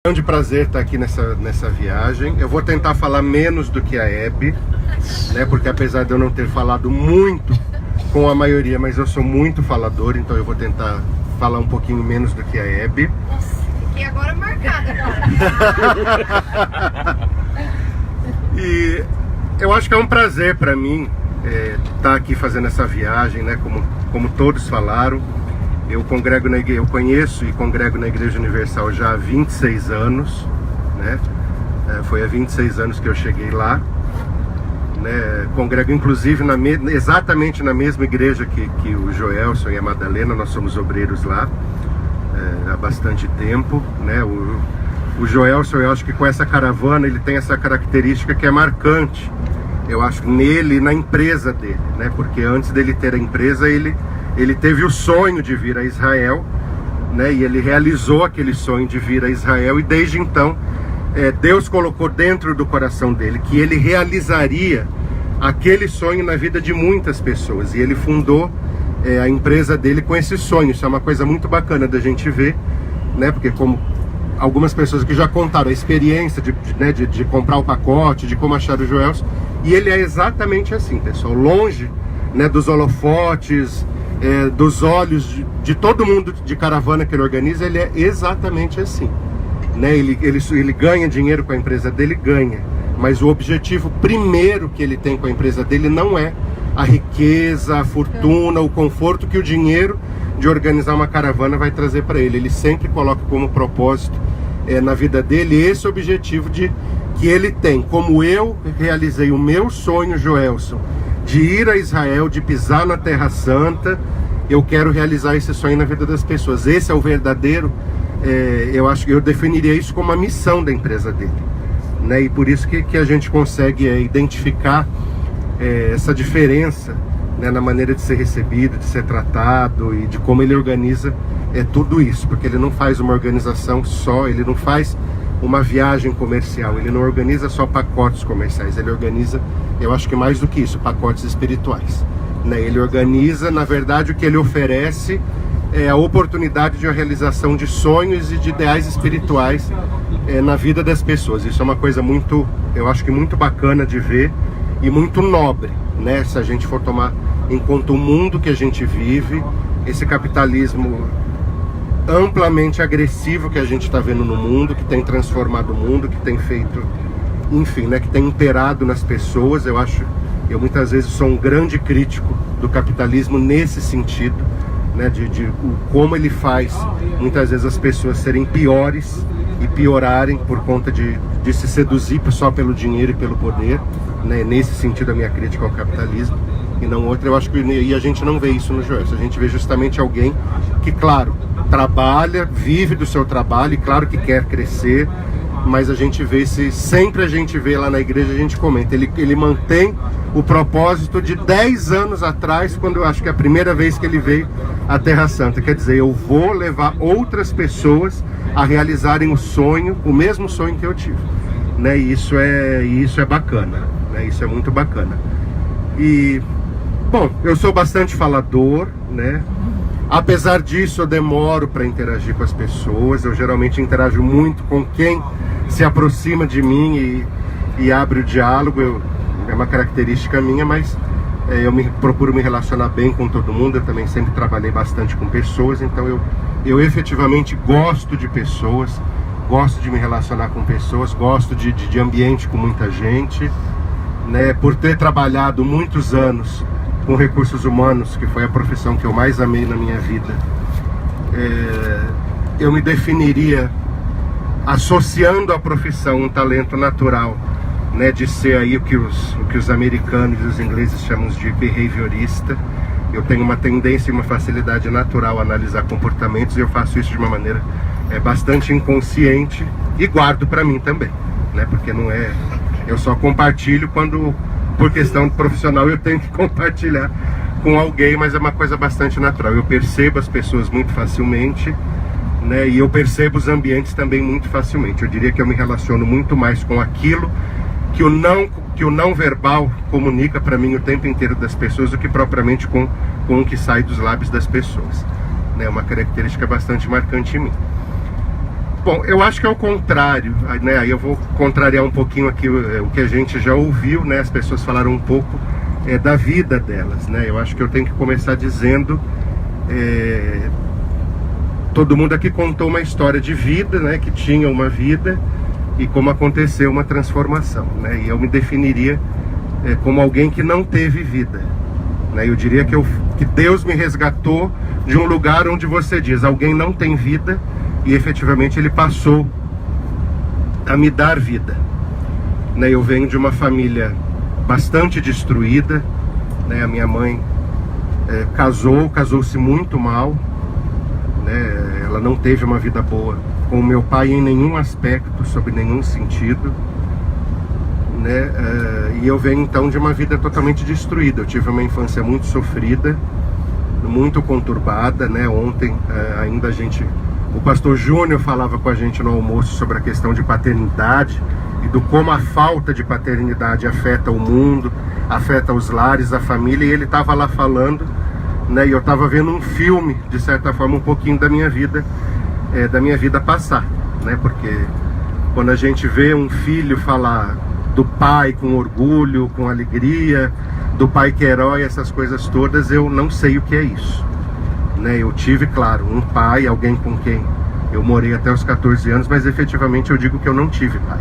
Grande prazer estar aqui nessa viagem. Eu vou tentar falar menos do que a Hebe, né? Porque apesar de eu não ter falado muito com a maioria, mas eu sou muito falador, então eu vou tentar falar um pouquinho menos do que a Hebe. Nossa, fiquei agora marcada, cara. E eu acho que é um prazer para mim estar aqui fazendo essa viagem, né? Como todos falaram. Eu congrego na igreja, eu conheço e congrego na Igreja Universal já há 26 anos, né? Foi há 26 anos que eu cheguei lá, né? Congrego inclusive exatamente na mesma igreja que o Joelson e a Madalena. Nós somos obreiros lá há bastante tempo, né? O Joelson, eu acho que com essa caravana ele tem essa característica que é marcante, eu acho, nele e na empresa dele, né? Porque antes dele ter a empresa, ele teve o sonho de vir a Israel, né? E ele realizou aquele sonho de vir a Israel, e desde então Deus colocou dentro do coração dele que ele realizaria aquele sonho na vida de muitas pessoas, e ele fundou a empresa dele com esse sonho. Isso é uma coisa muito bacana da gente ver, né? Porque como algumas pessoas que já contaram a experiência de comprar o pacote, de como achar o Joelson, e ele é exatamente assim, pessoal, longe, né, dos holofotes, dos olhos de todo mundo de caravana que ele organiza. Ele é exatamente assim, né? Ele ganha dinheiro com a empresa dele, ganha, mas o objetivo primeiro que ele tem com a empresa dele não é a riqueza, a fortuna, o conforto que o dinheiro de organizar uma caravana vai trazer para ele. Ele sempre coloca como propósito na vida dele esse objetivo que ele tem. Como eu realizei o meu sonho, Joelson, de ir a Israel, de pisar na Terra Santa, eu quero realizar esse sonho na vida das pessoas. Esse é o verdadeiro, eu acho que eu definiria isso como a missão da empresa dele, né? E por isso que a gente consegue identificar essa diferença, né, na maneira de ser recebido, de ser tratado e de como ele organiza tudo isso. Porque ele não faz uma organização só, ele não faz uma viagem comercial, ele não organiza só pacotes comerciais, ele organiza, eu acho que mais do que isso, pacotes espirituais, né? Ele organiza, na verdade, o que ele oferece é a oportunidade de uma realização de sonhos e de ideais espirituais na vida das pessoas. Isso é uma coisa muito, eu acho que muito bacana de ver e muito nobre, né? Se a gente for tomar em conta o mundo que a gente vive, esse capitalismo amplamente agressivo que a gente está vendo no mundo, que tem transformado o mundo, que tem feito, enfim, né, que tem imperado nas pessoas. Eu muitas vezes sou um grande crítico do capitalismo nesse sentido, né, de como ele faz muitas vezes as pessoas serem piores e piorarem por conta de se seduzir só pelo dinheiro e pelo poder, né? Nesse sentido a minha crítica ao capitalismo, e não outra. Eu acho que e a gente não vê isso no Joelson. A gente vê justamente alguém que, claro, trabalha, vive do seu trabalho, e claro que quer crescer, mas a gente vê, sempre a gente vê lá na igreja, a gente comenta, ele mantém o propósito de 10 anos atrás, quando eu acho que é a primeira vez que ele veio à Terra Santa. Quer dizer, eu vou levar outras pessoas a realizarem o mesmo sonho que eu tive, né? E isso é bacana, né? Isso é muito bacana. E, bom, eu sou bastante falador, né? Apesar disso, eu demoro para interagir com as pessoas. Eu geralmente interajo muito com quem se aproxima de mim e abre o diálogo. É uma característica minha, mas eu procuro me relacionar bem com todo mundo. Eu também sempre trabalhei bastante com pessoas, então eu efetivamente gosto de pessoas, gosto de me relacionar com pessoas, gosto de ambiente com muita gente, né? Por ter trabalhado muitos anos com recursos humanos, que foi a profissão que eu mais amei na minha vida, eu me definiria associando à profissão um talento natural, né, de ser aí o que os americanos e os ingleses chamam de behaviorista. Eu tenho uma tendência e uma facilidade natural a analisar comportamentos, e eu faço isso de uma maneira bastante inconsciente, e guardo para mim também, né? Porque não é, eu só compartilho quando, por questão profissional, eu tenho que compartilhar com alguém, mas é uma coisa bastante natural. Eu percebo as pessoas muito facilmente, né? E eu percebo os ambientes também muito facilmente. Eu diria que eu me relaciono muito mais com aquilo que o não verbal comunica para mim o tempo inteiro das pessoas, do que propriamente com o que sai dos lábios das pessoas, né? É uma característica bastante marcante em mim. Bom, eu acho que é o contrário, né? Aí eu vou contrariar um pouquinho aqui o que a gente já ouviu, né? As pessoas falaram um pouco da vida delas, né? Eu acho que eu tenho que começar dizendo... todo mundo aqui contou uma história de vida, né? Que tinha uma vida e como aconteceu uma transformação, né? E eu me definiria como alguém que não teve vida, né? Eu diria que Deus me resgatou de um lugar onde você diz, alguém não tem vida, e efetivamente Ele passou a me dar vida, né? Eu venho de uma família bastante destruída, né? A minha mãe casou-se muito mal, né? Ela não teve uma vida boa com o meu pai em nenhum aspecto, sob nenhum sentido, né? E eu venho então de uma vida totalmente destruída. Eu tive uma infância muito sofrida, muito conturbada, né? Ontem ainda o pastor Júnior falava com a gente no almoço sobre a questão de paternidade e do como a falta de paternidade afeta o mundo, afeta os lares, a família, e ele estava lá falando, né? E eu estava vendo um filme, de certa forma, um pouquinho da minha vida passar, né? Porque quando a gente vê um filho falar do pai com orgulho, com alegria, do pai que é herói, essas coisas todas, eu não sei o que é isso, né? Eu tive, claro, um pai, alguém com quem eu morei até os 14 anos, mas efetivamente eu digo que eu não tive pai.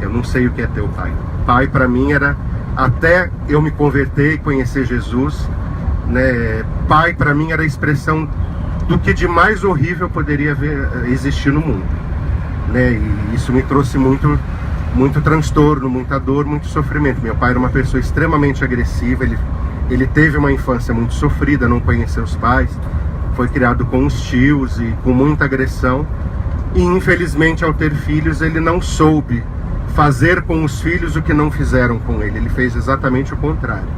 Eu não sei o que é ter o pai. Pai para mim era, até eu me converter e conhecer Jesus, né? Pai para mim era a expressão do que de mais horrível poderia existir no mundo, né? E isso me trouxe muito transtorno, muita dor, muito sofrimento. Meu pai era uma pessoa extremamente agressiva, ele teve uma infância muito sofrida, não conheceu os pais, foi criado com os tios e com muita agressão, e infelizmente ao ter filhos ele não soube fazer com os filhos o que não fizeram com ele. Ele fez exatamente o contrário.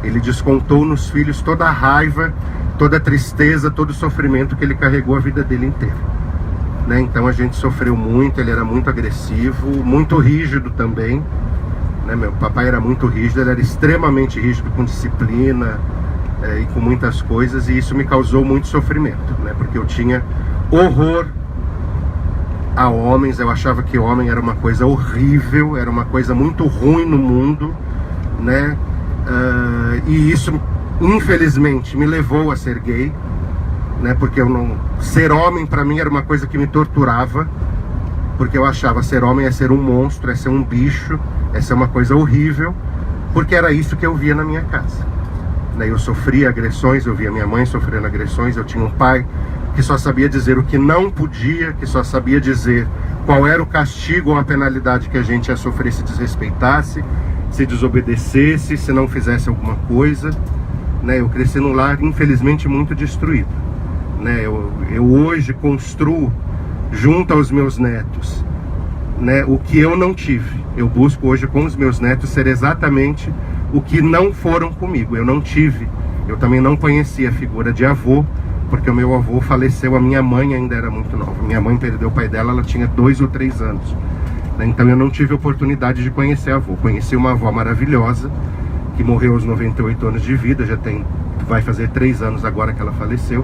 Ele descontou nos filhos toda a raiva, toda a tristeza, todo o sofrimento que ele carregou a vida dele inteira, né? Então a gente sofreu muito, ele era muito agressivo, muito rígido também, né? Meu papai era muito rígido, ele era extremamente rígido com disciplina e com muitas coisas, e isso me causou muito sofrimento, né? Porque eu tinha horror a homens, eu achava que homem era uma coisa horrível, era uma coisa muito ruim no mundo, né? E isso infelizmente me levou a ser gay, né? Porque ser homem para mim era uma coisa que me torturava, porque eu achava ser homem é ser um monstro, é ser um bicho, é ser uma coisa horrível, porque era isso que eu via na minha casa, né? Eu sofria agressões, eu via minha mãe sofrendo agressões, eu tinha um pai que só sabia dizer o que não podia, que só sabia dizer qual era o castigo ou a penalidade que a gente ia sofrer se desrespeitasse, se desobedecesse, se não fizesse alguma coisa, né? Eu cresci num lar infelizmente muito destruído, né? Eu hoje construo junto aos meus netos, né, o que eu não tive. Eu busco hoje com os meus netos ser exatamente o que não foram comigo. Eu não tive, eu também não conhecia a figura de avô, porque o meu avô faleceu, a minha mãe ainda era muito nova. Minha mãe perdeu o pai dela, ela tinha 2 ou 3 anos, né? Então eu não tive a oportunidade de conhecer a avó. Conheci uma avó maravilhosa, que morreu aos 98 anos de vida, vai fazer 3 anos agora que ela faleceu,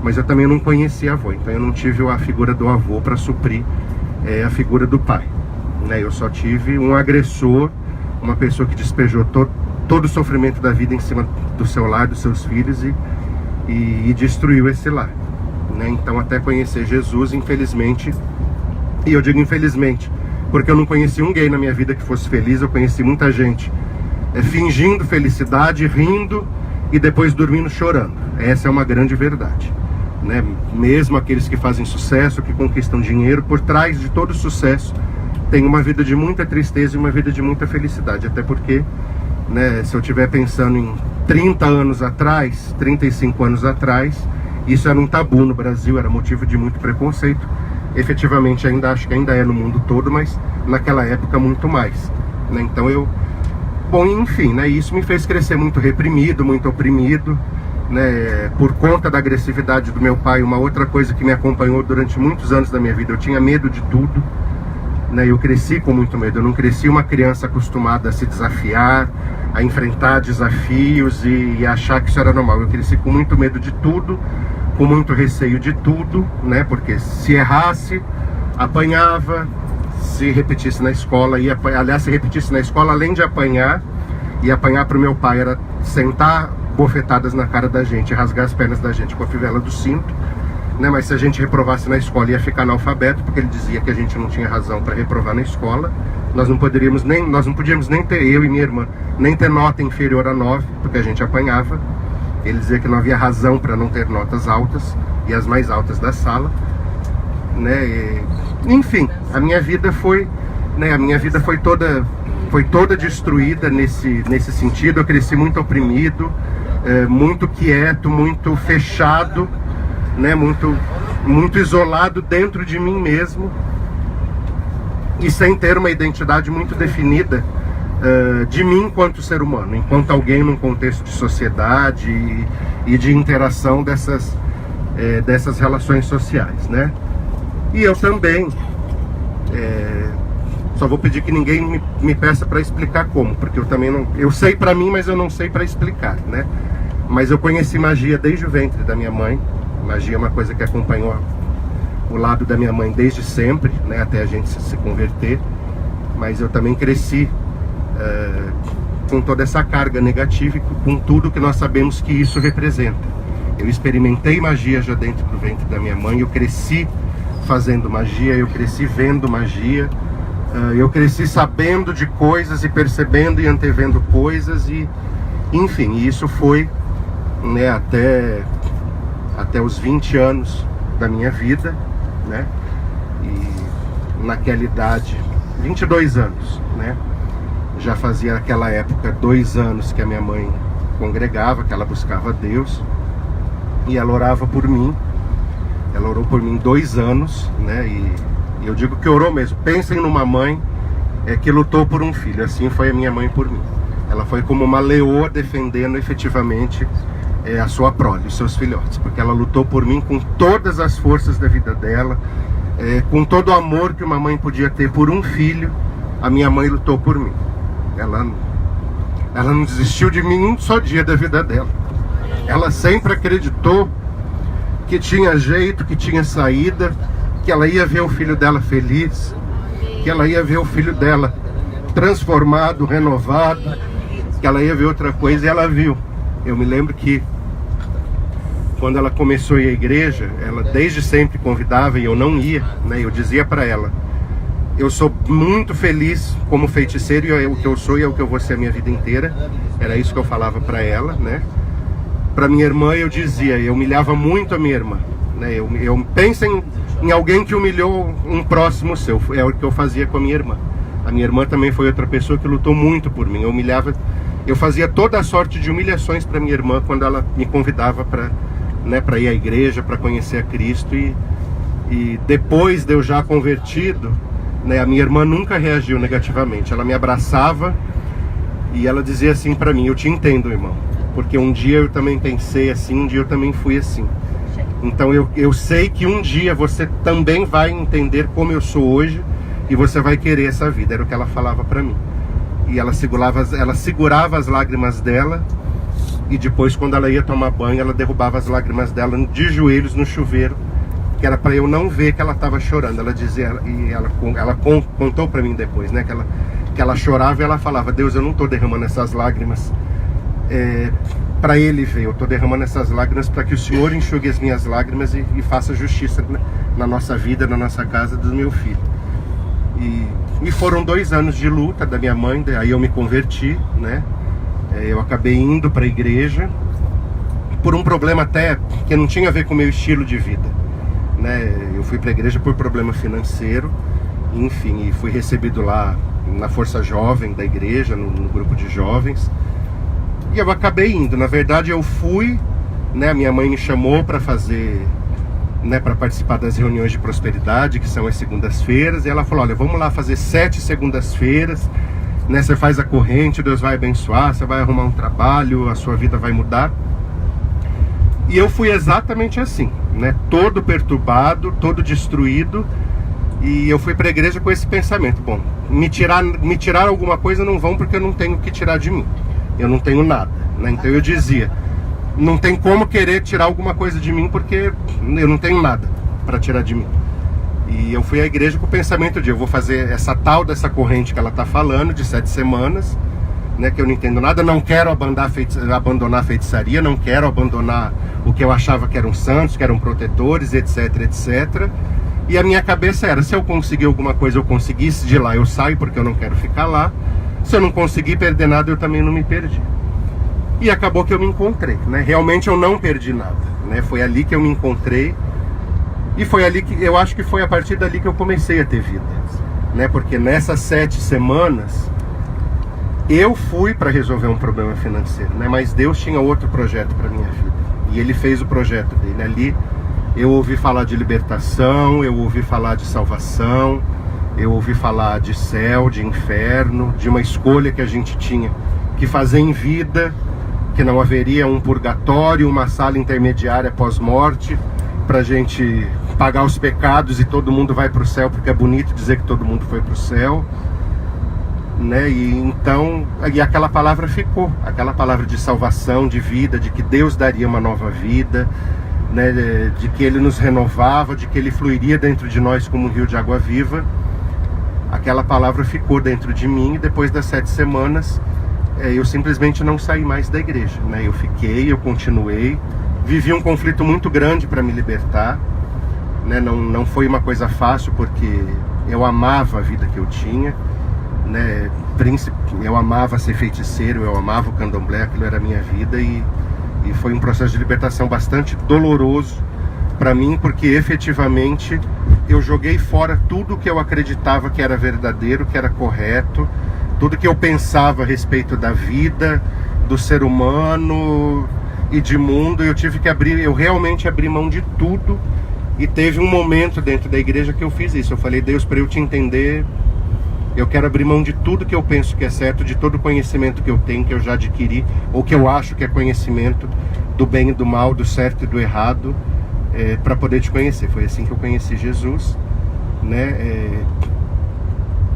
mas eu também não conhecia a avó, então eu não tive a figura do avô para suprir a figura do pai, né? Eu só tive um agressor, uma pessoa que despejou todo o sofrimento da vida em cima do seu lar, dos seus filhos, e destruiu esse lar, né? Então até conhecer Jesus, infelizmente, e eu digo infelizmente, porque eu não conheci um gay na minha vida que fosse feliz. Eu conheci muita gente fingindo felicidade, rindo e depois dormindo chorando. Essa é uma grande verdade, né? Mesmo aqueles que fazem sucesso, que conquistam dinheiro, por trás de todo sucesso tem uma vida de muita tristeza e uma vida de muita felicidade. Até porque, né, se eu estiver pensando em 30 anos atrás, 35 anos atrás, isso era um tabu no Brasil, era motivo de muito preconceito. Efetivamente acho que ainda é no mundo todo, mas naquela época muito mais, né? Então bom, enfim, né, isso me fez crescer muito reprimido, muito oprimido, né, por conta da agressividade do meu pai. Uma outra coisa que me acompanhou durante muitos anos da minha vida, eu tinha medo de tudo, né? Eu cresci com muito medo. Eu não cresci uma criança acostumada a se desafiar, a enfrentar desafios e achar que isso era normal. Eu cresci com muito medo de tudo, com muito receio de tudo, né? Porque se errasse, apanhava, se repetisse na escola, aliás, se repetisse na escola, além de apanhar, e apanhar para o meu pai era sentar bofetadas na cara da gente, rasgar as pernas da gente com a fivela do cinto, né? Mas se a gente reprovasse na escola ia ficar analfabeto, porque ele dizia que a gente não tinha razão para reprovar na escola. Nós não podíamos nem ter, eu e minha irmã, nem ter nota inferior a 9, porque a gente apanhava. Ele dizia que não havia razão para não ter notas altas, e as mais altas da sala, né? Enfim, a minha vida foi, né, foi toda destruída nesse sentido. Eu cresci muito oprimido, muito quieto, muito fechado, né, muito isolado dentro de mim mesmo, e sem ter uma identidade muito definida de mim enquanto ser humano, enquanto alguém num contexto de sociedade e de interação dessas relações sociais, né? E eu também só vou pedir que ninguém me peça para explicar como, porque eu também não, eu sei para mim, mas eu não sei para explicar, né? Mas eu conheci magia desde o ventre da minha mãe. Magia é uma coisa que acompanhou o lado da minha mãe desde sempre, né, até a gente se converter. Mas eu também cresci com toda essa carga negativa e com tudo que nós sabemos que isso representa. Eu experimentei magia já dentro do ventre da minha mãe, eu cresci fazendo magia, eu cresci vendo magia, eu cresci sabendo de coisas e percebendo e antevendo coisas, e enfim, isso foi, né, até os 20 anos da minha vida, né? E naquela idade, 22 anos, né? Já fazia naquela época 2 anos que a minha mãe congregava, que ela buscava Deus, e ela orava por mim. Ela orou por mim 2 anos, né? E eu digo que orou mesmo. Pensem numa mãe que lutou por um filho. Assim foi a minha mãe por mim. Ela foi como uma leoa defendendo efetivamente a sua prole, os seus filhotes, porque ela lutou por mim com todas as forças da vida dela, com todo o amor que uma mãe podia ter por um filho. A minha mãe lutou por mim. Ela não desistiu de mim um só dia da vida dela. Ela sempre acreditou que tinha jeito, que tinha saída, que ela ia ver o filho dela feliz, que ela ia ver o filho dela transformado, renovado, que ela ia ver outra coisa, e ela viu. Eu me lembro que quando ela começou a ir à igreja, ela desde sempre convidava e eu não ia, né? Eu dizia para ela: eu sou muito feliz como feiticeiro, e é o que eu sou e é o que eu vou ser a minha vida inteira. Era isso que eu falava para ela, né? Para minha irmã eu dizia, eu humilhava muito a minha irmã, né? Eu penso em alguém que humilhou um próximo seu, é o que eu fazia com a minha irmã. A minha irmã também foi outra pessoa que lutou muito por mim. Eu fazia toda a sorte de humilhações para minha irmã quando ela me convidava para, né, para ir à igreja, para conhecer a Cristo. E depois de eu já convertido, né, a minha irmã nunca reagiu negativamente. Ela me abraçava e ela dizia assim para mim: eu te entendo, irmão, porque um dia eu também pensei assim, um dia eu também fui assim. Então eu sei que um dia você também vai entender como eu sou hoje e você vai querer essa vida. Era o que ela falava para mim. E ela segurava as lágrimas dela, e depois, quando ela ia tomar banho, ela derrubava as lágrimas dela de joelhos no chuveiro, que era para eu não ver que ela estava chorando. Ela dizia, e ela contou para mim depois, né, que ela chorava, e ela falava: Deus, eu não estou derramando essas lágrimas para ele ver, eu estou derramando essas lágrimas para que o Senhor enxugue as minhas lágrimas e faça justiça na nossa vida, na nossa casa, do meu filho. E foram 2 anos de luta da minha mãe. Aí eu me converti, né? Eu acabei indo para a igreja por um problema até que não tinha a ver com o meu estilo de vida, né? Eu fui para a igreja por problema financeiro, enfim, e fui recebido lá na Força Jovem da igreja, no grupo de jovens, e eu acabei indo. Na verdade eu fui, né? Minha mãe me chamou para fazer, né, para participar das reuniões de prosperidade, que são as segundas-feiras, e ela falou: olha, vamos lá fazer 7 segundas-feiras, né, você faz a corrente, Deus vai abençoar, você vai arrumar um trabalho, a sua vida vai mudar. E eu fui exatamente assim, né, todo perturbado, todo destruído, e eu fui para a igreja com esse pensamento: bom, me tirar alguma coisa não vão, porque eu não tenho o que tirar de mim, eu não tenho nada, né? Então eu dizia: não tem como querer tirar alguma coisa de mim, porque eu não tenho nada para tirar de mim. E eu fui à igreja com o pensamento de eu vou fazer essa tal dessa corrente que ela está falando, de 7 semanas, né, que eu não entendo nada, não quero abandonar a feitiçaria, não quero abandonar o que eu achava que eram santos, que eram protetores, etc, etc. E a minha cabeça era, se eu conseguir alguma coisa, eu conseguisse de lá, eu saio porque eu não quero ficar lá. Se eu não conseguir perder nada, eu também não me perdi. E acabou que eu me encontrei, né? Realmente eu não perdi nada, né? Foi ali que eu me encontrei. E foi ali que, eu acho que foi a partir dali que eu comecei a ter vida, né? Porque nessas 7 semanas, eu fui para resolver um problema financeiro, né? Mas Deus tinha outro projeto para minha vida. E Ele fez o projeto dele. Ali eu ouvi falar de libertação, eu ouvi falar de salvação, eu ouvi falar de céu, de inferno, de uma escolha que a gente tinha que fazer em vida, que não haveria um purgatório, uma sala intermediária pós-morte, pra gente pagar os pecados e todo mundo vai pro céu, porque é bonito dizer que todo mundo foi pro céu, né? E então, e aquela palavra ficou, aquela palavra de salvação, de vida, de que Deus daria uma nova vida, né? De que Ele nos renovava, de que Ele fluiria dentro de nós como um rio de água viva. Aquela palavra ficou dentro de mim, e depois das 7 semanas eu simplesmente não saí mais da igreja, né? Eu fiquei, eu continuei, vivi um conflito muito grande para me libertar, né? Não foi uma coisa fácil, porque eu amava a vida que eu tinha, né? Eu amava ser feiticeiro, eu amava o candomblé, aquilo era a minha vida, e foi um processo de libertação bastante doloroso para mim, porque efetivamente eu joguei fora tudo que eu acreditava que era verdadeiro, que era correto, tudo que eu pensava a respeito da vida, do ser humano e de mundo. Eu realmente abri mão de tudo, e teve um momento dentro da igreja que eu fiz isso. Eu falei, Deus, para eu te entender, eu quero abrir mão de tudo que eu penso que é certo, de todo o conhecimento que eu tenho, que eu já adquiri, ou que eu acho que é conhecimento do bem e do mal, do certo e do errado, para poder te conhecer. Foi assim que eu conheci Jesus, né?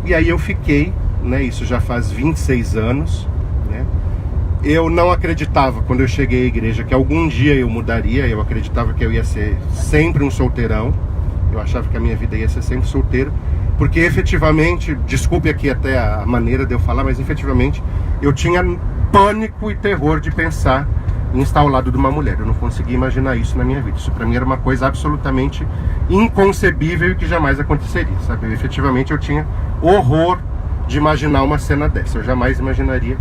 E aí eu fiquei, né? Isso já faz 26 anos, né? Eu não acreditava, quando eu cheguei à igreja, que algum dia eu mudaria. Eu acreditava que eu ia ser sempre um solteirão. Eu achava que a minha vida ia ser sempre solteiro, porque efetivamente, desculpe aqui até a maneira de eu falar, mas efetivamente eu tinha pânico e terror de pensar em estar ao lado de uma mulher. Eu não conseguia imaginar isso na minha vida. Isso para mim era uma coisa absolutamente inconcebível e que jamais aconteceria, sabe? Efetivamente eu tinha horror de imaginar uma cena dessa. Eu jamais imaginaria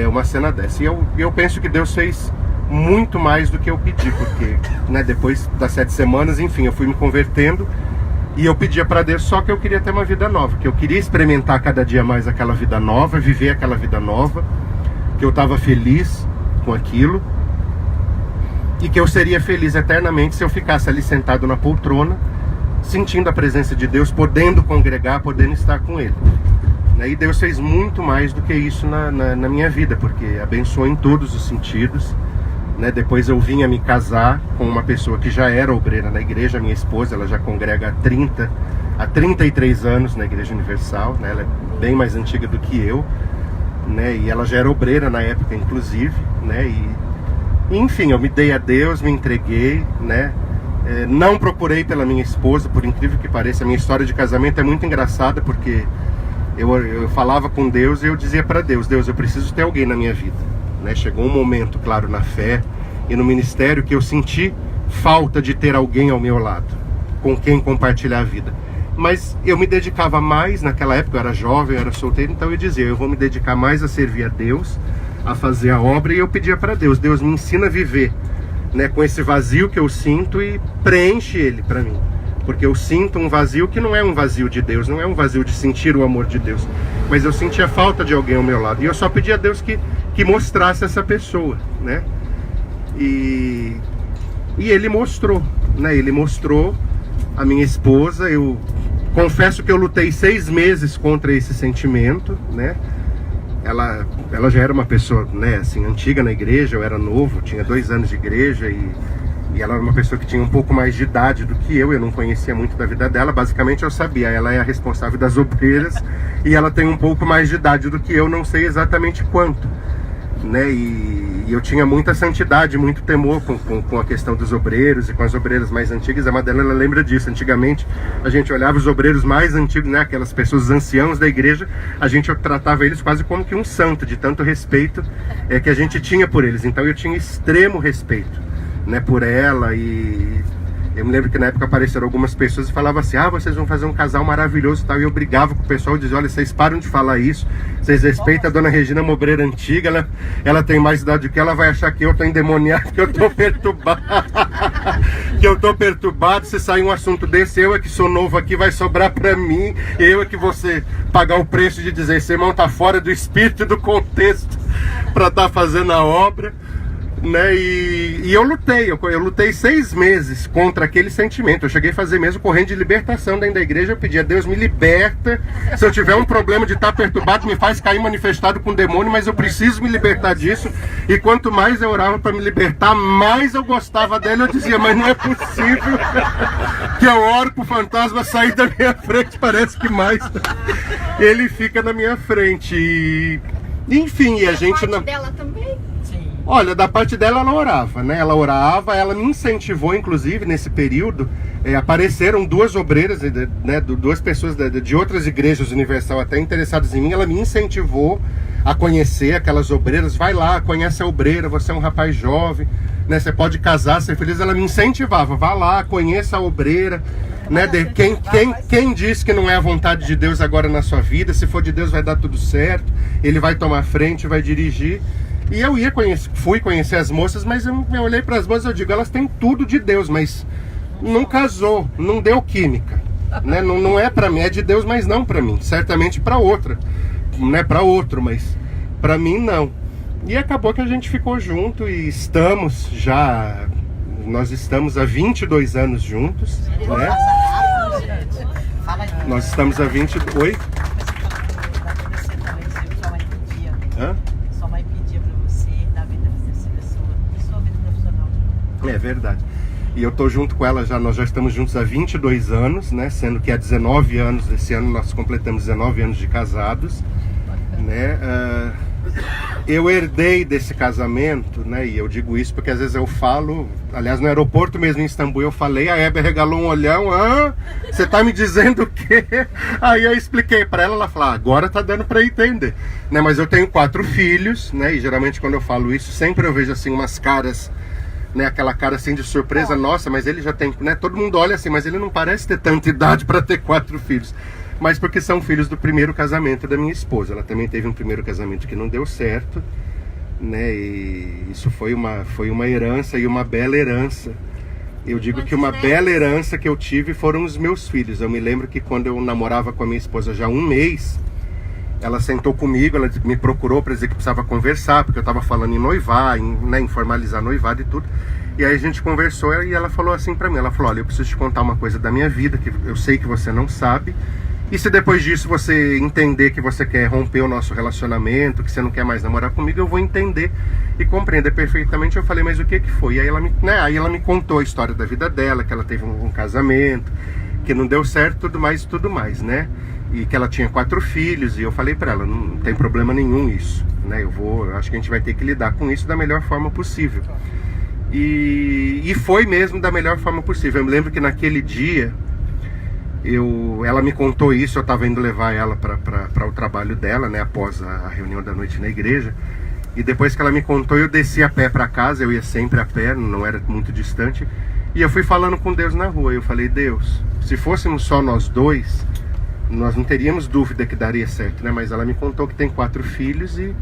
uma cena dessa. E eu penso que Deus fez muito mais do que eu pedi, porque, né, depois das 7 semanas, enfim, eu fui me convertendo, e eu pedia para Deus só que eu queria ter uma vida nova, que eu queria experimentar cada dia mais aquela vida nova, viver aquela vida nova, que eu estava feliz com aquilo, e que eu seria feliz eternamente se eu ficasse ali sentado na poltrona, sentindo a presença de Deus, podendo congregar, podendo estar com Ele. E Deus fez muito mais do que isso na minha vida, porque abençoou em todos os sentidos, né? Depois eu vim a me casar com uma pessoa que já era obreira na igreja, minha esposa. Ela já congrega há 33 anos na Igreja Universal, né? Ela é bem mais antiga do que eu, né? E ela já era obreira na época, inclusive, né? Enfim, eu me dei a Deus, me entreguei, né? Não procurei pela minha esposa, por incrível que pareça. A minha história de casamento é muito engraçada, porque eu falava com Deus e eu dizia para Deus, Deus, eu preciso ter alguém na minha vida, né? Chegou um momento, claro, na fé e no ministério, que eu senti falta de ter alguém ao meu lado, com quem compartilhar a vida. Mas eu me dedicava mais, naquela época eu era jovem, eu era solteiro, então eu dizia, eu vou me dedicar mais a servir a Deus, a fazer a obra. E eu pedia para Deus, Deus, me ensina a viver, né, com esse vazio que eu sinto, e preenche ele para mim. Porque eu sinto um vazio que não é um vazio de Deus, não é um vazio de sentir o amor de Deus, mas eu sentia falta de alguém ao meu lado. E eu só pedi a Deus que mostrasse essa pessoa, né? E Ele mostrou, né? Ele mostrou a minha esposa. Eu confesso que eu lutei 6 meses contra esse sentimento, né? Ela já era uma pessoa, né, assim, antiga na igreja. Eu era novo, tinha 2 anos de igreja, e ela era uma pessoa que tinha um pouco mais de idade do que eu não conhecia muito da vida dela. Basicamente eu sabia, ela é a responsável das obreiras, e ela tem um pouco mais de idade do que eu, não sei exatamente quanto, né? E E eu tinha muita santidade, muito temor com a questão dos obreiros e com as obreiras mais antigas. A Madalena lembra disso. Antigamente a gente olhava os obreiros mais antigos, né, aquelas pessoas, os anciãos da igreja, a gente tratava eles quase como que um santo, de tanto respeito que a gente tinha por eles. Então eu tinha extremo respeito, né, por ela. E eu me lembro que na época apareceram algumas pessoas e falavam assim: ah, vocês vão fazer um casal maravilhoso e tal. E eu brigava com o pessoal e dizia: olha, vocês param de falar isso, vocês respeitam a dona Regina, uma obreira antiga, ela tem mais idade do que ela, vai achar que eu tô endemoniado, que eu tô perturbado. Que eu tô perturbado, se sair um assunto desse, eu é que sou novo aqui, vai sobrar pra mim, eu é que vou pagar o preço de dizer: esse irmão tá fora do espírito e do contexto pra estar fazendo a obra. Né? E eu lutei 6 meses contra aquele sentimento. Eu cheguei a fazer mesmo corrente de libertação dentro da igreja. Eu pedia: Deus, me liberta. Se eu tiver um problema de estar perturbado, me faz cair manifestado com o demônio, mas eu preciso me libertar disso. E quanto mais eu orava para me libertar, mais eu gostava dele. Eu dizia: mas não é possível que eu oro pro fantasma sair da minha frente. Parece que mais ele fica na minha frente. E enfim, a gente não... dela também? Olha, da parte dela ela orava, né? Ela orava, ela me incentivou, inclusive, nesse período. Apareceram 2 obreiras, né, 2 pessoas de outras igrejas universal até interessadas em mim. Ela me incentivou a conhecer aquelas obreiras. Vai lá, conhece a obreira, você é um rapaz jovem, né? Você pode casar, ser feliz. Ela me incentivava: vá lá, conheça a obreira. Né? Quem diz que não é a vontade de Deus agora na sua vida? Se for de Deus, vai dar tudo certo. Ele vai tomar frente, vai dirigir. E eu fui conhecer as moças, mas eu olhei para as moças e eu digo: elas têm tudo de Deus, mas não casou, não deu química, né? Não é para mim, é de Deus, mas não para mim. Certamente para outra, né? Para outro, mas para mim não. E acabou que a gente ficou junto e nós estamos há 22 anos juntos, né? Nós estamos há 22... Hã? É verdade. E eu tô junto com ela nós já estamos juntos há 22 anos, né? Sendo que há 19 anos, esse ano nós completamos 19 anos de casados, né? Eu herdei desse casamento, né? E eu digo isso porque às vezes eu falo, aliás, no aeroporto mesmo em Istambul eu falei, a Hebe regalou um olhão: ah, você tá me dizendo o quê? Aí eu expliquei pra ela, ela falou: agora tá dando pra entender, né? Mas eu tenho 4 filhos, né? E geralmente quando eu falo isso, sempre eu vejo assim umas caras, né, aquela cara assim de surpresa: nossa, mas ele já tem, né? Todo mundo olha assim, mas ele não parece ter tanta idade para ter 4 filhos. Mas porque são filhos do primeiro casamento da minha esposa. Ela também teve um primeiro casamento que não deu certo, né? E isso foi uma herança, e uma bela herança. Eu digo que uma bela herança que eu tive foram os meus filhos. Eu me lembro que quando eu namorava com a minha esposa já há 1 mês, ela sentou comigo, ela me procurou para dizer que precisava conversar, porque eu estava falando em noivar, em formalizar noivado e tudo. E aí a gente conversou e ela falou assim para mim, ela falou: olha, eu preciso te contar uma coisa da minha vida que eu sei que você não sabe. E se depois disso você entender que você quer romper o nosso relacionamento, que você não quer mais namorar comigo, eu vou entender e compreender perfeitamente. Eu falei: mas o que foi? E aí ela me contou a história da vida dela, que ela teve um casamento, que não deu certo, tudo mais, né? E que ela tinha 4 filhos, e eu falei pra ela: não tem problema nenhum isso, né? Eu acho que a gente vai ter que lidar com isso da melhor forma possível. E foi mesmo da melhor forma possível. Eu me lembro que naquele dia, ela me contou isso, eu estava indo levar ela para o trabalho dela, né? Após a reunião da noite na igreja. E depois que ela me contou, eu desci a pé para casa, eu ia sempre a pé, não era muito distante. E eu fui falando com Deus na rua, eu falei: Deus, se fôssemos só nós 2, nós não teríamos dúvida que daria certo, né? Mas ela me contou que tem 4 filhos e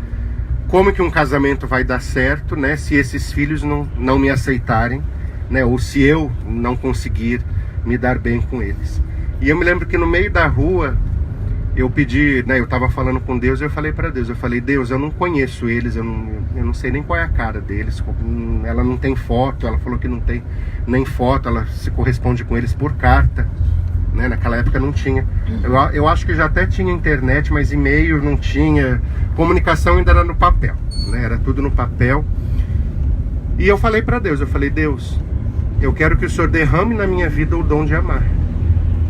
como que um casamento vai dar certo, né? Se esses filhos não me aceitarem, né? Ou se eu não conseguir me dar bem com eles. E eu me lembro que no meio da rua eu pedi, né? Eu estava falando com Deus e eu falei para Deus, eu falei: Deus, eu não conheço eles, eu não sei nem qual é a cara deles. Ela não tem foto, ela falou que não tem nem foto, ela se corresponde com eles por carta. Né? Naquela época não tinha. Eu acho que já até tinha internet, mas e-mail não tinha. Comunicação ainda era no papel, né? Era tudo no papel. E eu falei para Deus, eu falei: Deus, eu quero que o Senhor derrame na minha vida o dom de amar,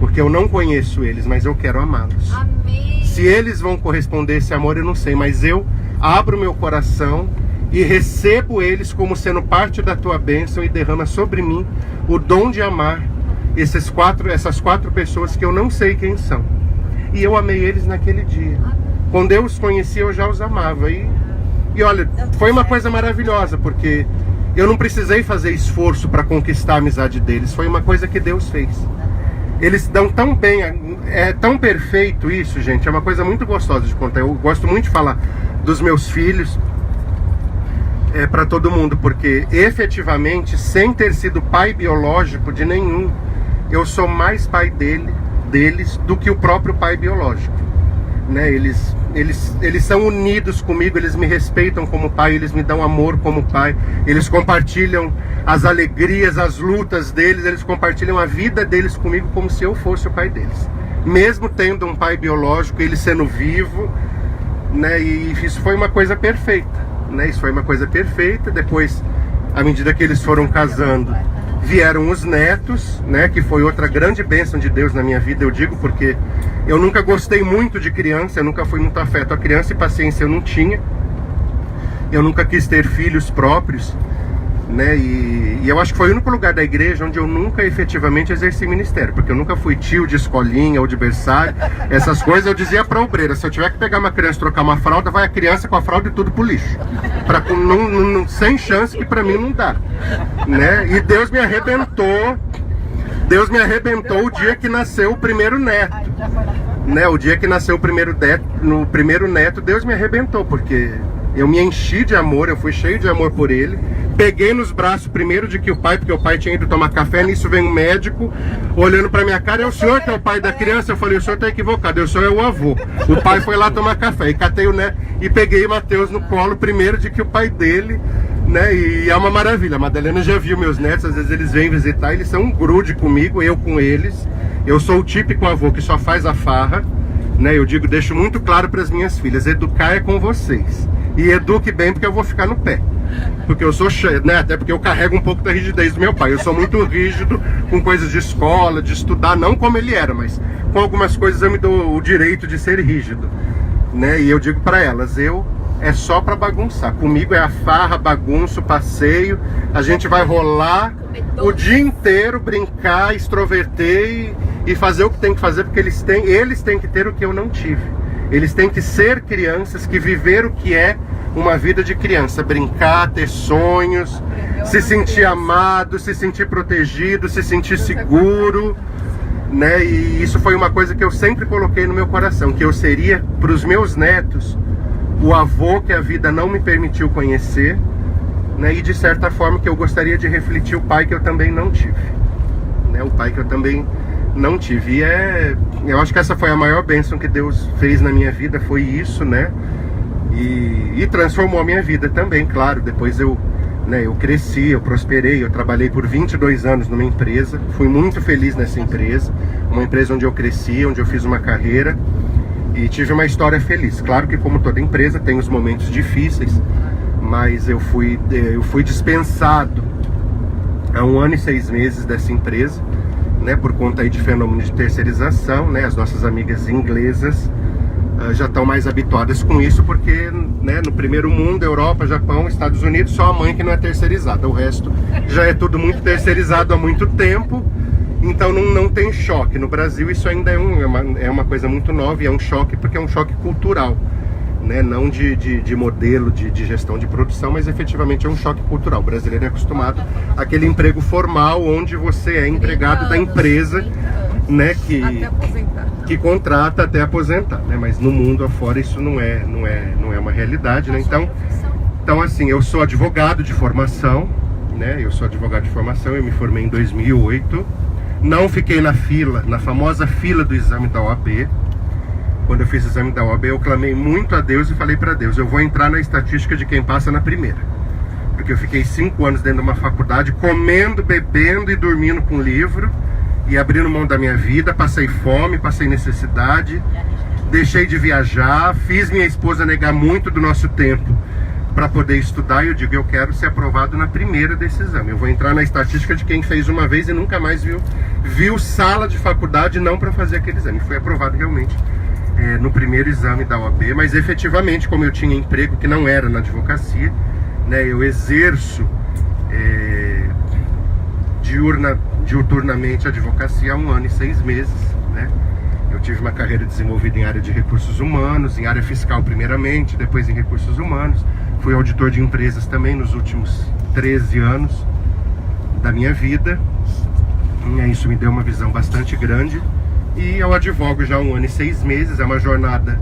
porque eu não conheço eles, mas eu quero amá-los. Amém. Se eles vão corresponder a esse amor, eu não sei, mas eu abro meu coração e recebo eles como sendo parte da tua bênção e derrama sobre mim o dom de amar essas quatro pessoas que eu não sei quem são. E eu amei eles naquele dia. Quando eu os conheci, eu já os amava. E olha, foi uma coisa maravilhosa, porque eu não precisei fazer esforço para conquistar a amizade deles. Foi uma coisa que Deus fez. Eles dão tão bem, é tão perfeito isso, gente. É uma coisa muito gostosa de contar. Eu gosto muito de falar dos meus filhos para todo mundo, porque efetivamente, sem ter sido pai biológico de nenhum, eu sou mais pai deles do que o próprio pai biológico, né? Eles são unidos comigo, eles me respeitam como pai, eles me dão amor como pai, eles compartilham as alegrias, as lutas deles, eles compartilham a vida deles comigo como se eu fosse o pai deles, mesmo tendo um pai biológico, ele sendo vivo, né? E isso foi uma coisa perfeita, né? Isso foi uma coisa perfeita. Depois, à medida que eles foram casando, vieram os netos, né? Que foi outra grande bênção de Deus na minha vida, eu digo, porque eu nunca gostei muito de criança, eu nunca fui muito afeto a criança, e paciência eu não tinha. Eu nunca quis ter filhos próprios, né? E eu acho que foi o único lugar da igreja onde eu nunca efetivamente exerci ministério, porque eu nunca fui tio de escolinha ou de berçário, essas coisas. Eu dizia pra obreira: se eu tiver que pegar uma criança e trocar uma fralda, vai a criança com a fralda e tudo pro lixo, sem chance, que pra mim não dá, né? E Deus me arrebentou o dia que nasceu o primeiro neto, né? O dia que nasceu o primeiro neto, Deus me arrebentou, porque eu me enchi de amor, eu fui cheio de amor por ele. Peguei nos braços primeiro de que o pai, porque o pai tinha ido tomar café, nisso vem um médico olhando pra minha cara: é o senhor que é o pai da criança? Eu falei: o senhor tá equivocado, eu sou o avô. O pai foi lá tomar café, e catei o neto e peguei o Mateus no colo primeiro de que o pai dele, né? E é uma maravilha. A Madalena já viu meus netos, às vezes eles vêm visitar, eles são um grude comigo, eu com eles. Eu sou o típico avô que só faz a farra, né? Eu digo, deixo muito claro para as minhas filhas: educar é com vocês, e eduque bem, porque eu vou ficar no pé, porque eu sou cheio, né? Até porque eu carrego um pouco da rigidez do meu pai. Eu sou muito rígido com coisas de escola, de estudar, não como ele era, mas com algumas coisas eu me dou o direito de ser rígido, né? E eu digo para elas: é só para bagunçar. Comigo é a farra, bagunço, passeio. A gente vai rolar o dia inteiro, brincar, extroverter e fazer o que tem que fazer, porque eles têm que ter o que eu não tive. Eles têm que ser crianças, que viver o que é uma vida de criança, brincar, ter sonhos, se sentir amado, se sentir protegido, se sentir seguro, né? E isso foi uma coisa que eu sempre coloquei no meu coração, que eu seria para os meus netos o avô que a vida não me permitiu conhecer, né? E de certa forma que eu gostaria de refletir o pai que eu também não tive, né? O pai que eu também não tive. E eu acho que essa foi a maior bênção que Deus fez na minha vida, foi isso, né? E transformou a minha vida também, claro. Depois eu cresci, eu prosperei, eu trabalhei por 22 anos numa empresa, fui muito feliz nessa empresa, uma empresa onde eu cresci, onde eu fiz uma carreira e tive uma história feliz. Claro que, como toda empresa, tem os momentos difíceis, mas eu fui dispensado há 1 ano e 6 meses dessa empresa, né, por conta aí de fenômeno de terceirização, né? As nossas amigas inglesas já estão mais habituadas com isso, porque, né, no primeiro mundo, Europa, Japão, Estados Unidos, só a mãe que não é terceirizada, o resto já é tudo muito terceirizado há muito tempo, então não tem choque. No Brasil isso ainda é uma coisa muito nova, e é um choque porque é um choque cultural, né? Não de modelo de gestão de produção, mas efetivamente é um choque cultural. O brasileiro é acostumado àquele emprego formal, onde você é empregado da empresa, né, que contrata até aposentar, né? Mas no mundo afora isso não é uma realidade, né? Então assim, eu sou advogado de formação, né? Eu me formei em 2008, não fiquei na famosa fila do exame da OAB. Quando eu fiz o exame da OAB, eu clamei muito a Deus e falei para Deus: eu vou entrar na estatística de quem passa na primeira, porque eu fiquei 5 anos dentro de uma faculdade, comendo, bebendo e dormindo com livro, e abrindo mão da minha vida. Passei fome, passei necessidade, deixei de viajar, fiz minha esposa negar muito do nosso tempo para poder estudar, e eu digo: eu quero ser aprovado na primeira desse exame. Eu vou entrar na estatística de quem fez uma vez e nunca mais viu sala de faculdade, não para fazer aquele exame. Fui aprovado realmente no primeiro exame da OAB, mas efetivamente, como eu tinha emprego que não era na advocacia, né? Eu exerço diuturnamente a advocacia há 1 ano e 6 meses, né? Eu tive uma carreira desenvolvida em área de recursos humanos, em área fiscal primeiramente, depois em recursos humanos. Fui auditor de empresas também nos últimos 13 anos da minha vida. E isso me deu uma visão bastante grande. E eu advogo já há 1 ano e 6 meses. É uma jornada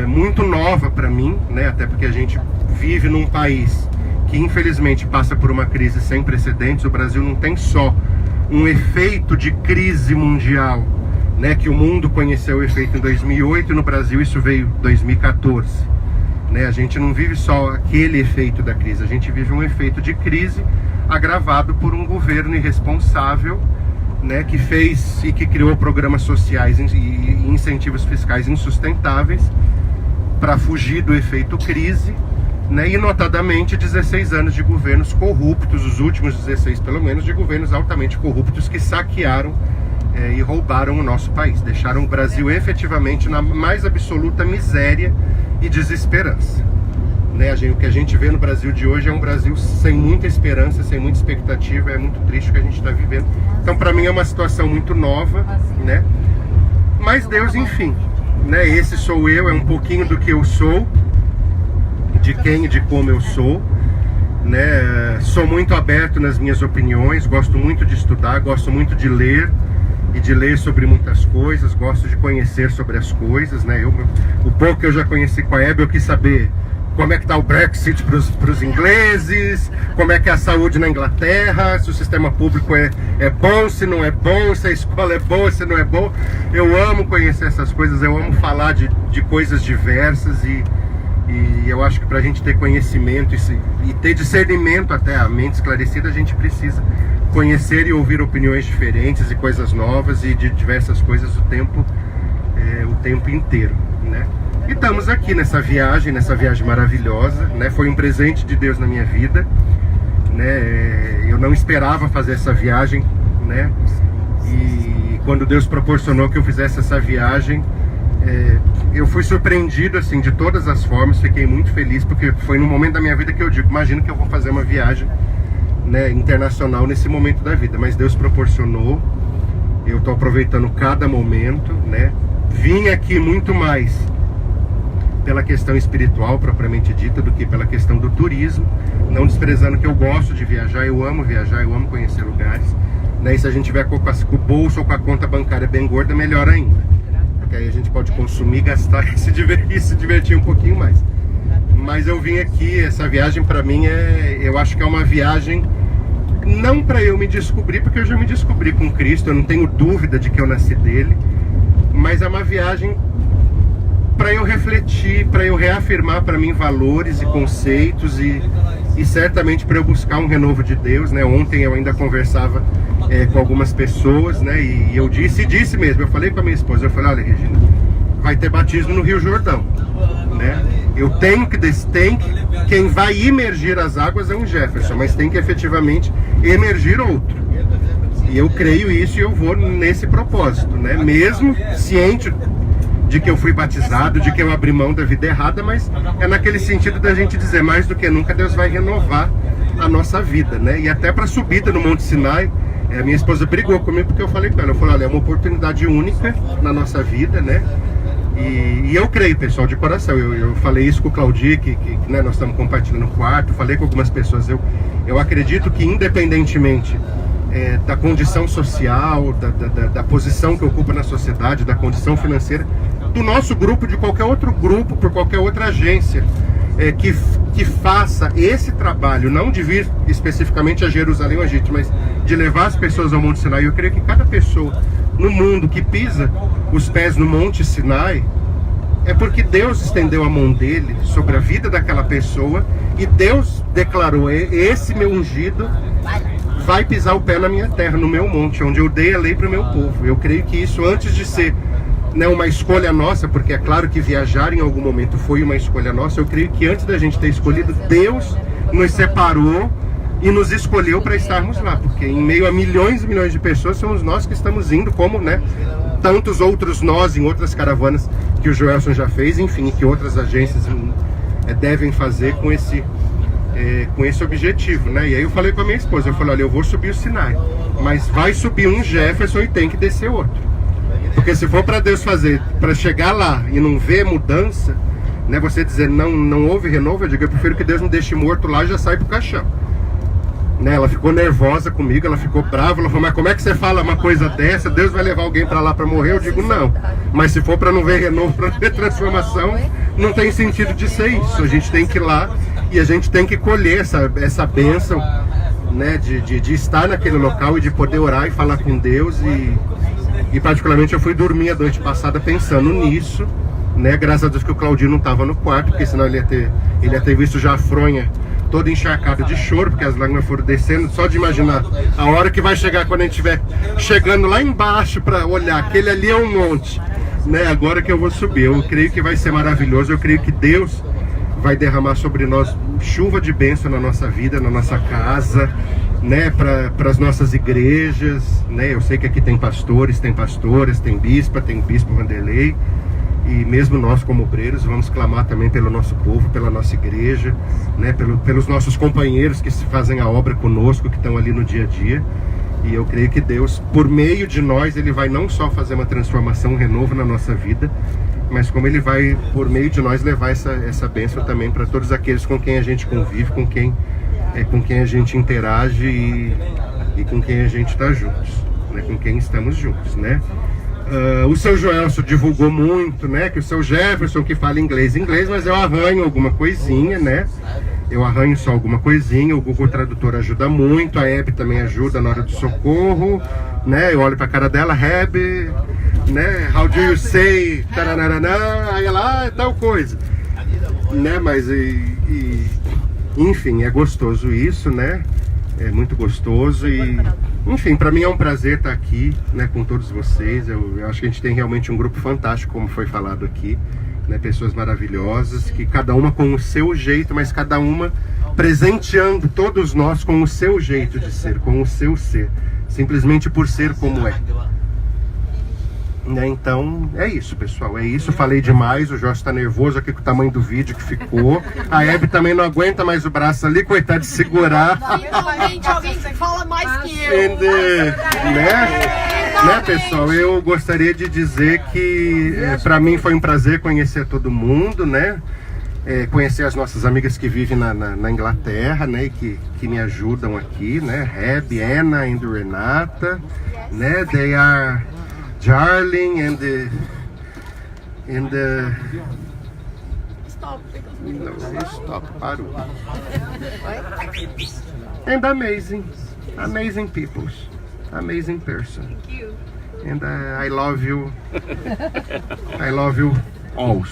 muito nova para mim, né? Até porque a gente vive num país que infelizmente passa por uma crise sem precedentes. O Brasil não tem só um efeito de crise mundial, né, que o mundo conheceu o efeito em 2008, e no Brasil isso veio em 2014. Né? A gente não vive só aquele efeito da crise, a gente vive um efeito de crise agravado por um governo irresponsável, né, que fez e que criou programas sociais e incentivos fiscais insustentáveis para fugir do efeito crise, né, e notadamente 16 anos de governos corruptos, os últimos 16 pelo menos, de governos altamente corruptos que saquearam e roubaram o nosso país, deixaram o Brasil efetivamente na mais absoluta miséria e desesperança. Né? O que a gente vê no Brasil de hoje é um Brasil sem muita esperança, sem muita expectativa. É muito triste o que a gente está vivendo. Então, para mim é uma situação muito nova, né? Mas Deus, enfim, né? Esse sou eu, é um pouquinho do que eu sou, de quem e de como eu sou, né? Sou muito aberto nas minhas opiniões, gosto muito de estudar, gosto muito de ler e de ler sobre muitas coisas, gosto de conhecer sobre as coisas, né? O pouco que eu já conheci com a Hebe, eu quis saber como é que está o Brexit para os ingleses, como é que é a saúde na Inglaterra, se o sistema público é bom, se não é bom, se a escola é boa, se não é bom. Eu amo conhecer essas coisas, eu amo falar de coisas diversas e eu acho que para a gente ter conhecimento e ter discernimento, até a mente esclarecida, a gente precisa conhecer e ouvir opiniões diferentes e coisas novas e de diversas coisas o tempo inteiro, né? E estamos aqui nessa viagem maravilhosa, né? Foi um presente de Deus na minha vida, né? Eu não esperava fazer essa viagem, né? E quando Deus proporcionou que eu fizesse essa viagem, eu fui surpreendido assim de todas as formas, fiquei muito feliz, porque foi num momento da minha vida que eu digo, imagino que eu vou fazer uma viagem, né, internacional nesse momento da vida, mas Deus proporcionou, eu estou aproveitando cada momento, né? Vim aqui muito mais pela questão espiritual propriamente dita do que pela questão do turismo, não desprezando que eu gosto de viajar, eu amo conhecer lugares, né? E se a gente tiver com o bolso ou com a conta bancária bem gorda, melhor ainda, porque aí a gente pode consumir, gastar e se divertir um pouquinho mais. Mas eu vim aqui, essa viagem para mim eu acho que é uma viagem não para eu me descobrir, porque eu já me descobri com Cristo, eu não tenho dúvida de que eu nasci dele, mas é uma viagem para eu refletir, para eu reafirmar para mim valores e conceitos e certamente para eu buscar um renovo de Deus, né? Ontem eu ainda conversava com algumas pessoas, né? E eu disse mesmo, eu falei com a minha esposa, eu falei, olha, Regina, vai ter batismo no Rio Jordão, né? Eu quem vai imergir as águas é um Jefferson, mas tem que efetivamente emergir outro. E eu creio isso e eu vou nesse propósito, né? Mesmo ciente de que eu fui batizado, de que eu abri mão da vida errada, mas é naquele sentido da gente dizer, mais do que nunca Deus vai renovar a nossa vida, né? E até para a subida no Monte Sinai, a minha esposa brigou comigo porque eu falei com ela, olha, é uma oportunidade única na nossa vida, né? E eu creio, pessoal, de coração, eu falei isso com o Claudio, né, nós estamos compartilhando o quarto, falei com algumas pessoas, eu acredito que independentemente da condição social, da posição que ocupa na sociedade, da condição financeira, do nosso grupo, de qualquer outro grupo, por qualquer outra agência, que faça esse trabalho, não de vir especificamente a Jerusalém, o Egito, mas de levar as pessoas ao Monte Sinai. Eu creio que cada pessoa no mundo que pisa os pés no Monte Sinai é porque Deus estendeu a mão dele sobre a vida daquela pessoa e Deus declarou, esse meu ungido vai pisar o pé na minha terra, no meu monte, onde eu dei a lei para o meu povo. Eu creio que isso, antes de ser, né, uma escolha nossa, porque é claro que viajar em algum momento foi uma escolha nossa, eu creio que antes da gente ter escolhido, Deus nos separou e nos escolheu para estarmos lá, porque em meio a milhões e milhões de pessoas somos nós que estamos indo, como, né, tantos outros nós em outras caravanas que o Joelson já fez, enfim, que outras agências devem fazer com com esse objetivo, né? E aí eu falei com a minha esposa, eu falei, olha, eu vou subir o Sinai, mas vai subir um Jefferson e tem que descer outro. Porque se for para Deus fazer, para chegar lá e não ver mudança, né? Você dizer não houve renovo, eu digo, eu prefiro que Deus me deixe morto lá e já sai pro caixão. Né? Ela ficou nervosa comigo, ela ficou brava, ela falou, mas como é que você fala uma coisa dessa? Deus vai levar alguém para lá para morrer? Eu digo, não. Mas se for para não ver renovo, para ver transformação, não tem sentido de ser isso. A gente tem que ir lá e a gente tem que colher essa bênção, né? de estar naquele local e de poder orar e falar com Deus. E particularmente eu fui dormir a noite passada pensando nisso, né? Graças a Deus que o Claudinho não estava no quarto, porque senão ele ia ter visto já a fronha toda encharcada de choro, porque as lágrimas foram descendo. Só de imaginar a hora que vai chegar, quando a gente estiver chegando lá embaixo para olhar, aquele ali é um monte, né? Agora que eu vou subir, eu creio que vai ser maravilhoso. Eu creio que Deus vai derramar sobre nós chuva de bênção na nossa vida, na nossa casa, né? Para as nossas igrejas, né? Eu sei que aqui tem pastores, tem pastoras, tem bispo Vanderlei. E mesmo nós como obreiros vamos clamar também pelo nosso povo, pela nossa igreja, né? Pelos nossos companheiros que fazem a obra conosco, que estão ali no dia a dia. E eu creio que Deus, por meio de nós, Ele vai não só fazer uma transformação, um renovo na nossa vida, mas como Ele vai, por meio de nós, levar essa bênção também para todos aqueles com quem a gente convive, com quem a gente interage e com quem a gente está juntos, né? Com quem estamos juntos, né? O seu Joelson divulgou muito, né? Que o seu Jefferson que fala inglês, mas eu arranho alguma coisinha, né? Eu arranho só alguma coisinha. O Google Tradutor ajuda muito, a Hebe também ajuda na hora do socorro, né? Eu olho pra cara dela, Hebe, né? How do you say? Taranana, aí ela, é tal coisa, né? Mas enfim, é gostoso isso, né? É muito gostoso e, enfim, para mim é um prazer estar aqui, né, com todos vocês. Eu acho que a gente tem realmente um grupo fantástico, como foi falado aqui, né, pessoas maravilhosas, que cada uma com o seu jeito, mas cada uma presenteando todos nós com o seu jeito de ser, com o seu ser, simplesmente por ser como é. Né, então, é isso, pessoal, é isso. Falei demais, o Jorge está nervoso aqui com o tamanho do vídeo que ficou. A Hebe também não aguenta mais o braço ali, coitado de segurar. Finalmente alguém fala mais que eu. Né, pessoal, eu gostaria de dizer que para mim foi um prazer conhecer todo mundo, né? Conhecer as nossas amigas que vivem na Inglaterra, né? E que me ajudam aqui, né? Hebe, Anna e Renata, né? They are Darling and Stop. no, stop, parou. And amazing people, amazing person. Thank you. And I love you. I love you all.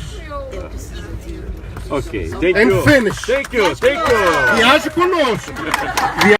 Okay, thank And you. finish. Thank you. Viaje conosco.